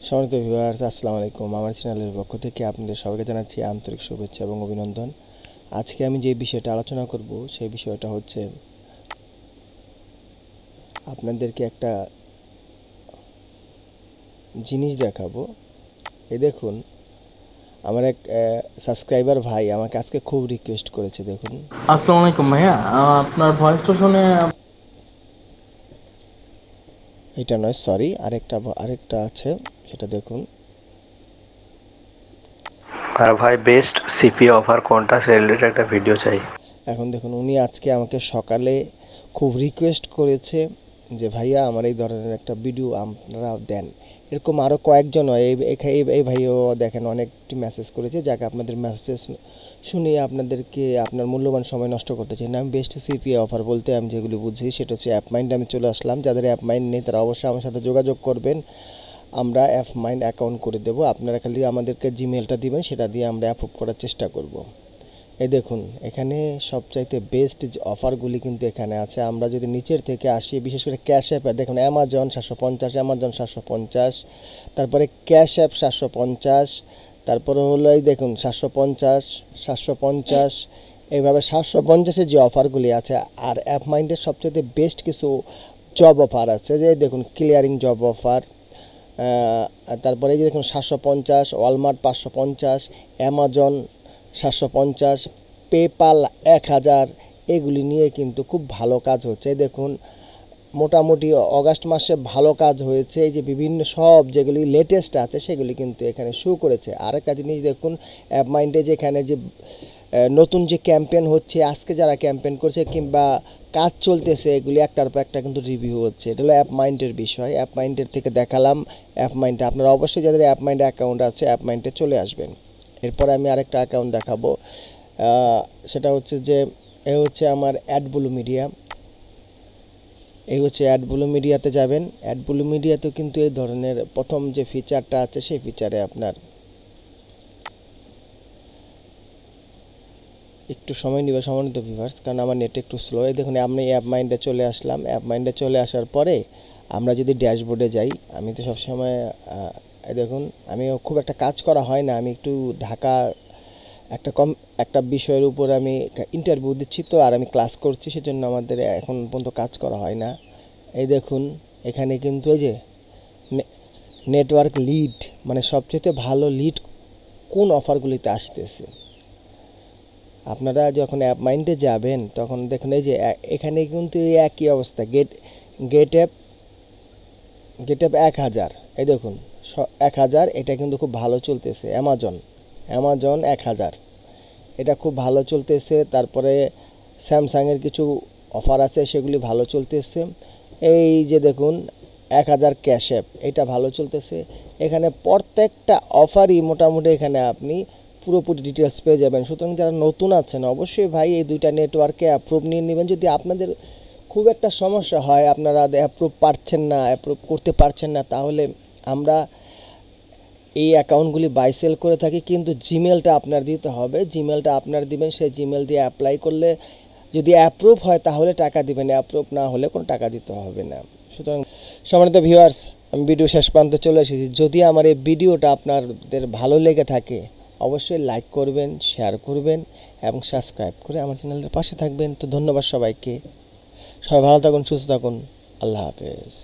সম্মানিত ভিউয়ার্স, আসসালামু আলাইকুম। আমার চ্যানেলের পক্ষ থেকে আপনাদের সবাইকে জানাচ্ছি আন্তরিক শুভেচ্ছা এবং অভিনন্দন। আজকে আমি যে বিষয়টা আলোচনা করব সেই বিষয়টা হচ্ছে আপনাদেরকে একটা জিনিস দেখাবো। এই দেখুন, আমার এক সাবস্ক্রাইবার ভাই আমাকে আজকে খুব রিকোয়েস্ট করেছে। দেখুন, আসসালামু আলাইকুম ভাইয়া। আপনার ভয়েসটা শুনে এটা নয়, সরি, আরেকটা আছে, সেটা দেখুন। আর ভাই বেস্ট সিপি অফার কোনটা সে রিলেটেড একটা ভিডিও চাই। এখন দেখুন, উনি আজকে আমাকে সকালে খুব রিকোয়েস্ট করেছে যে ভাইয়া আমার এই ধরনের একটা ভিডিও আপনারা দেন। এরকম আরও কয়েকজন এই ভাইও দেখেন অনেকটি মেসেজ করেছে, যাকে আপনাদের মেসেজ শুনে আপনাদেরকে আপনার মূল্যবান সময় নষ্ট করতে চাই না। আমি বেস্ট সিপিএ অফার বলতে আমি যেগুলি বুঝি সেটা হচ্ছে অ্যাপ মাইন্ড। আমি চলে আসলাম, যাদের অ্যাপ মাইন্ড নেই তারা অবশ্যই আমার সাথে যোগাযোগ করবেন। আমরা অ্যাপ মাইন্ড অ্যাকাউন্ট করে দেবো। আপনারা খালি আমাদেরকে জিমেলটা দিবেন, সেটা দিয়ে আমরা অ্যাপ্রুভ করার চেষ্টা করব। এই দেখুন, এখানে সবচাইতে বেস্ট যে অফারগুলি কিন্তু এখানে আছে। আমরা যদি নিচের থেকে আসি, বিশেষ করে ক্যাশ অ্যাপে দেখুন, অ্যামাজন 750, অ্যামাজন 750, তারপরে ক্যাশ অ্যাপ 750, তারপরে হলো এই দেখুন 750, 750, এইভাবে 750-এর যে অফারগুলি আছে। আর অ্যাপ মাইন্ডের সবচেয়ে বেস্ট কিছু জব অফার আছে, যে দেখুন ক্লিয়ারিং জব অফার, তারপরে এই যে দেখুন 750, ওয়ালমার্ট 550, অ্যামাজন 750, পেপাল 1000, এগুলি নিয়ে কিন্তু খুব ভালো কাজ হচ্ছে। দেখুন, মোটামুটি আগস্ট মাসে ভালো কাজ হয়েছে। এই যে বিভিন্ন সব যেগুলি লেটেস্ট আছে সেগুলি কিন্তু এখানে শো করেছে। আরেকটা জিনিস দেখুন, অ্যাপ মাইন্ডে যেখানে যে নতুন যে ক্যাম্পেইন হচ্ছে, আজকে যারা ক্যাম্পেইন করছে কিংবা কাজ চলতেছে, এগুলি একটার পর একটা কিন্তু রিভিউ হচ্ছে। এটা হলো অ্যাপ মাইন্ডের বিষয়। অ্যাপ মাইন্ডের থেকে দেখালাম অ্যাপ মাইন্ডে। আপনারা অবশ্যই যাদের অ্যাপ মাইন্ডে অ্যাকাউন্ট আছে অ্যাপ মাইন্ডে চলে আসবেন। এরপরে আমি আরেকটা অ্যাকাউন্ট দেখাবো, সেটা হচ্ছে যে এ হচ্ছে আমার অ্যাডব্লু মিডিয়া। এই হচ্ছে অ্যাডব্লু মিডিয়াতে যাবেন। অ্যাডব্লু মিডিয়াতেও কিন্তু এই ধরনের প্রথম যে ফিচারটা আছে সেই ফিচারে আপনার একটু সময় নেবে সম্মানিত ভিউয়ার্স, কারণ আমার নেট একটু স্লো। এই দেখুন, আমি অ্যাপ মাইন্ডে চলে আসলাম। অ্যাপ মাইন্ডে চলে আসার পরে আমরা যদি ড্যাশবোর্ডে যাই, আমি তো সবসময় এই দেখুন, আমি খুব একটা কাজ করা হয় না, আমি একটু ঢাকা একটা বিষয়ের উপর আমি ইন্টারভিউ দিচ্ছি তো, আর আমি ক্লাস করছি, সেজন্য আমাদের এখন পর্যন্ত কাজ করা হয় না। এই দেখুন, এখানে কিন্তু এই যে নেটওয়ার্ক লিড, মানে সবচেয়ে ভালো লিড কোন অফারগুলিতে আসতেছে। আপনারা যখন অ্যাপ মাইন্ডে যাবেন তখন দেখুন, এই যে এখানে কিন্তু একই অবস্থা। গেট অ্যাপ 1000, এই দেখুন 1000, এটা কিন্তু খুব ভালো চলতেছে। অ্যামাজন 1000, এটা খুব ভালো চলতেছে। তারপরে স্যামসাংয়ের কিছু অফার আছে, সেগুলি ভালো চলতেছে। এই যে দেখুন 1000 ক্যাশ অ্যাপ, এটা ভালো চলতেছে। এখানে প্রত্যেকটা অফারই মোটামুটি এখানে আপনি পুরোপুরি ডিটেলস পেয়ে যাবেন। সুতরাং যারা নতুন আছেন অবশ্যই ভাই এই দুইটা নেটওয়ার্কে অ্যাপ্রুভ নিয়ে নেবেন। যদি আপনাদের খুব একটা সমস্যা হয়, আপনারা অ্যাপ্রুভ করতে পারছেন না, তাহলে আমরা এই অ্যাকাউন্টগুলি বাই সেল করে থাকি, কিন্তু জিমেলটা আপনার দিতে হবে। জিমেলটা আপনার দিবেন, সেই জিমেল দিয়ে অ্যাপ্লাই করলে যদি অ্যাপ্রুভ হয় তাহলে টাকা দিবেন, অ্যাপ্রুভ না হলে কোনো টাকা দিতে হবে না। সুতরাং সম্মানিত ভিউয়ার্স, আমি ভিডিও শেষ প্রান্তে চলে এসেছি। যদি আমার এই ভিডিওটা আপনাদের ভালো লেগে থাকে অবশ্যই লাইক করবেন, শেয়ার করবেন এবং সাবস্ক্রাইব করে আমার চ্যানেলের পাশে থাকবেন। তো ধন্যবাদ সবাইকে। সবাই ভালো থাকুন, সুস্থ থাকুন। আল্লাহ হাফেজ।